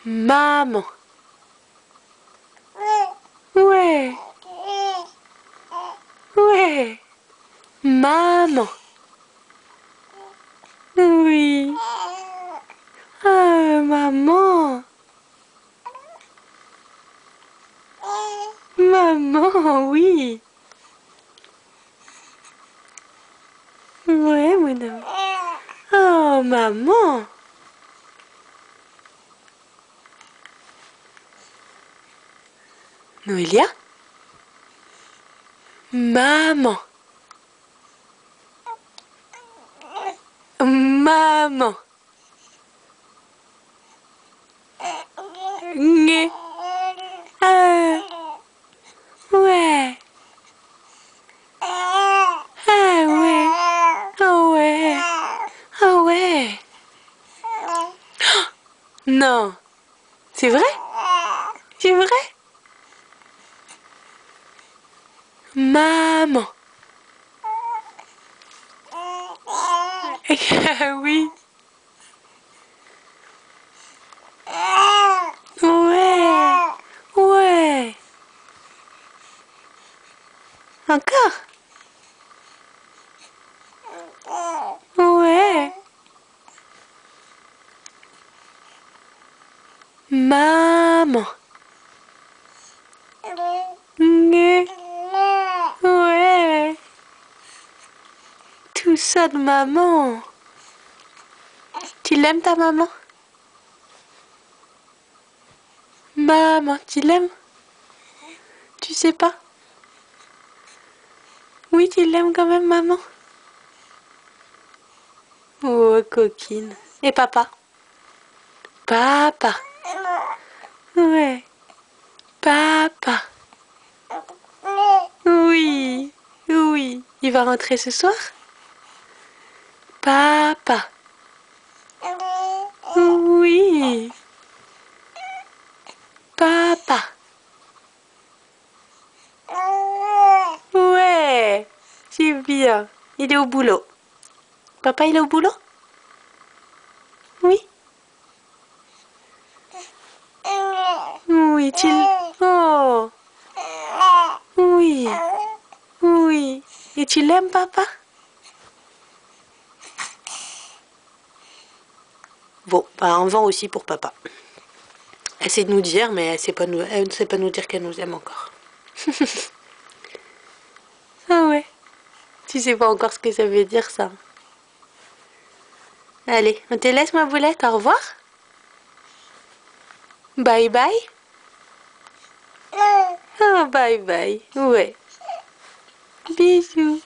Maman. Ouais. Ouais. Maman. Oui. Ah, maman. Maman, oui. Ouais, mon amour. Oh, maman. Noélia? Maman. Maman. Né. Ah. Ouais. Ah ouais. Ah ouais. Ah ouais. Non. C'est vrai? C'est vrai? Maman. Oui. Ouais. Ouais. Encore? Ouais. Maman. Né. Ouais. Tout ça de maman. Tu l'aimes ta maman? Maman, tu l'aimes? Tu sais pas? Oui, tu l'aimes quand même, maman? Oh, coquine. Et papa? Papa. Ouais. Papa. Oui. Oui. Il va rentrer ce soir? Papa. Oui. Papa. Ouais. C'est bien. Il est au boulot. Papa, il est au boulot? Oui. Oui, tu... Oh. Oui. Oui. Et tu l'aimes, papa? Bon, bah, on vend aussi pour papa. Elle sait nous dire, mais elle ne sait pas nous dire qu'elle nous aime encore. Ah ouais. Tu sais pas encore ce que ça veut dire, ça. Allez, on te laisse, ma boulette. Au revoir. Bye bye. Ah, bye bye. Ouais. Bisous.